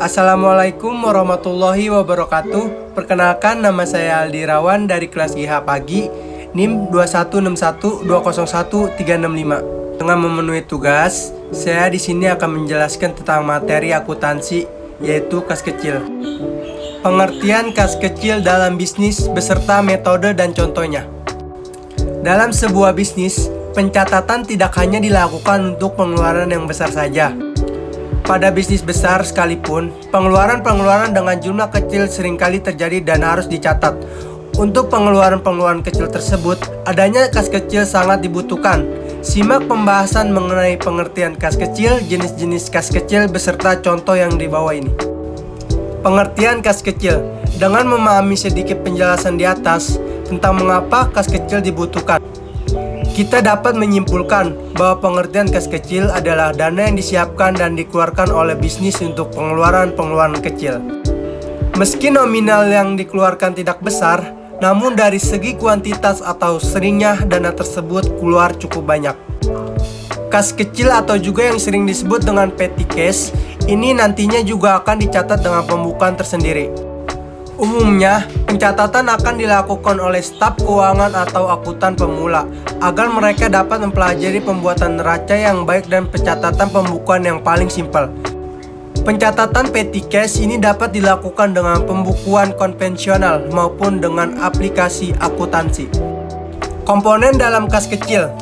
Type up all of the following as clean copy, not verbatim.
Assalamualaikum warahmatullahi wabarakatuh. Perkenalkan, nama saya Aldi Rawan dari kelas GH Pagi, NIM 21612013665. Dengan memenuhi tugas, saya di sini akan menjelaskan tentang materi akuntansi, yaitu kas kecil. Pengertian kas kecil dalam bisnis beserta metode dan contohnya. Dalam sebuah bisnis, pencatatan tidak hanya dilakukan untuk pengeluaran yang besar saja. Pada bisnis besar sekalipun, pengeluaran-pengeluaran dengan jumlah kecil seringkali terjadi dan harus dicatat. Untuk pengeluaran-pengeluaran kecil tersebut, adanya kas kecil sangat dibutuhkan. Simak pembahasan mengenai pengertian kas kecil, jenis-jenis kas kecil, beserta contoh yang di bawah ini. Pengertian kas kecil. Dengan memahami sedikit penjelasan di atas tentang mengapa kas kecil dibutuhkan, kita dapat menyimpulkan bahwa pengertian kas kecil adalah dana yang disiapkan dan dikeluarkan oleh bisnis untuk pengeluaran-pengeluaran kecil. Meski nominal yang dikeluarkan tidak besar, namun dari segi kuantitas atau seringnya dana tersebut keluar cukup banyak. Kas kecil atau juga yang sering disebut dengan petty cash, ini nantinya juga akan dicatat dengan pembukuan tersendiri. Umumnya, pencatatan akan dilakukan oleh staf keuangan atau akuntan pemula agar mereka dapat mempelajari pembuatan neraca yang baik dan pencatatan pembukuan yang paling simpel. Pencatatan petty cash ini dapat dilakukan dengan pembukuan konvensional maupun dengan aplikasi akuntansi. Komponen dalam kas kecil.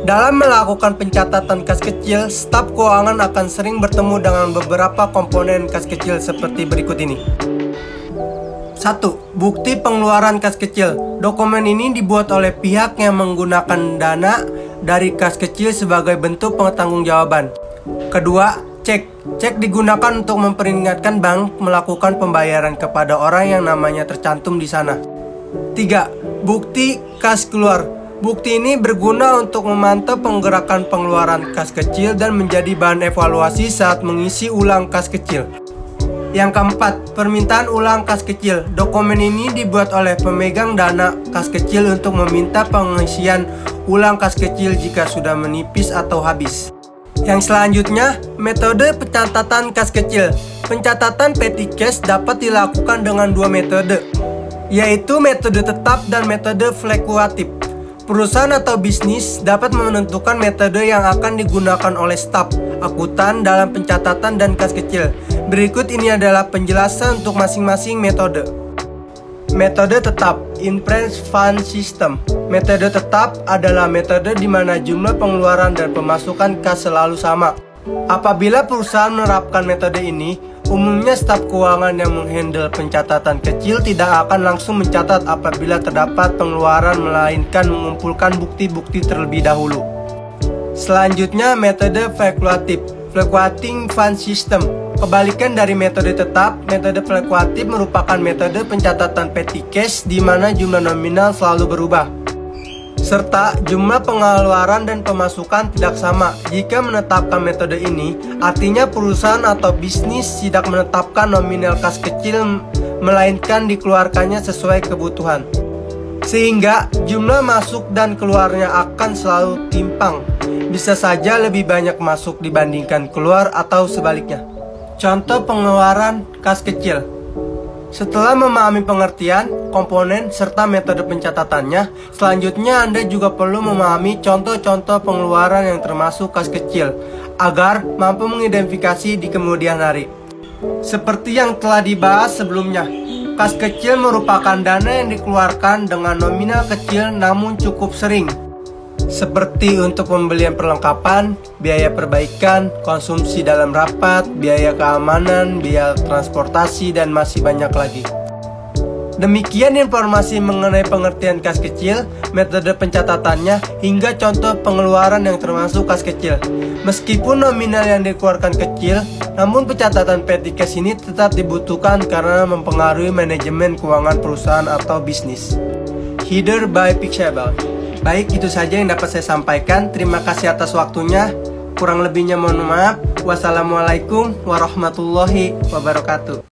Dalam melakukan pencatatan kas kecil, staf keuangan akan sering bertemu dengan beberapa komponen kas kecil seperti berikut ini. 1. Bukti pengeluaran kas kecil. Dokumen ini dibuat oleh pihak yang menggunakan dana dari kas kecil sebagai bentuk pertanggungjawaban. Kedua, cek. Cek digunakan untuk memperingatkan bank melakukan pembayaran kepada orang yang namanya tercantum di sana. 3. Bukti kas keluar. Bukti ini berguna untuk memantau penggerakan pengeluaran kas kecil dan menjadi bahan evaluasi saat mengisi ulang kas kecil. Yang keempat, permintaan ulang kas kecil. Dokumen ini dibuat oleh pemegang dana kas kecil untuk meminta pengisian ulang kas kecil jika sudah menipis atau habis. Yang selanjutnya, metode pencatatan kas kecil. Pencatatan petty cash dapat dilakukan dengan dua metode, yaitu metode tetap dan metode fluktuatif. Perusahaan atau bisnis dapat menentukan metode yang akan digunakan oleh staf akuntan dalam pencatatan dan kas kecil. Berikut ini adalah penjelasan untuk masing-masing metode. Metode tetap, in-branch fund system. Metode tetap adalah metode di mana jumlah pengeluaran dan pemasukan kas selalu sama. Apabila perusahaan menerapkan metode ini, umumnya staf keuangan yang menghandle pencatatan kecil tidak akan langsung mencatat apabila terdapat pengeluaran, melainkan mengumpulkan bukti-bukti terlebih dahulu. Selanjutnya, metode fluktuatif, fluctuating fund system. Kebalikan dari metode tetap, metode fluktuatif merupakan metode pencatatan petty cash di mana jumlah nominal selalu berubah, serta jumlah pengeluaran dan pemasukan tidak sama. Jika menetapkan metode ini, artinya perusahaan atau bisnis tidak menetapkan nominal kas kecil, melainkan dikeluarkannya sesuai kebutuhan. Sehingga jumlah masuk dan keluarnya akan selalu timpang. Bisa saja lebih banyak masuk dibandingkan keluar atau sebaliknya. Contoh pengeluaran kas kecil. Setelah memahami pengertian, komponen, serta metode pencatatannya, selanjutnya Anda juga perlu memahami contoh-contoh pengeluaran yang termasuk kas kecil, agar mampu mengidentifikasi di kemudian hari. Seperti yang telah dibahas sebelumnya, kas kecil merupakan dana yang dikeluarkan dengan nominal kecil namun cukup sering, seperti untuk pembelian perlengkapan, biaya perbaikan, konsumsi dalam rapat, biaya keamanan, biaya transportasi, dan masih banyak lagi. Demikian informasi mengenai pengertian kas kecil, metode pencatatannya, hingga contoh pengeluaran yang termasuk kas kecil. Meskipun nominal yang dikeluarkan kecil, namun pencatatan petty cash ini tetap dibutuhkan karena mempengaruhi manajemen keuangan perusahaan atau bisnis. Header by Pixable. Baik, itu saja yang dapat saya sampaikan. Terima kasih atas waktunya. Kurang lebihnya mohon maaf. Wassalamualaikum warahmatullahi wabarakatuh.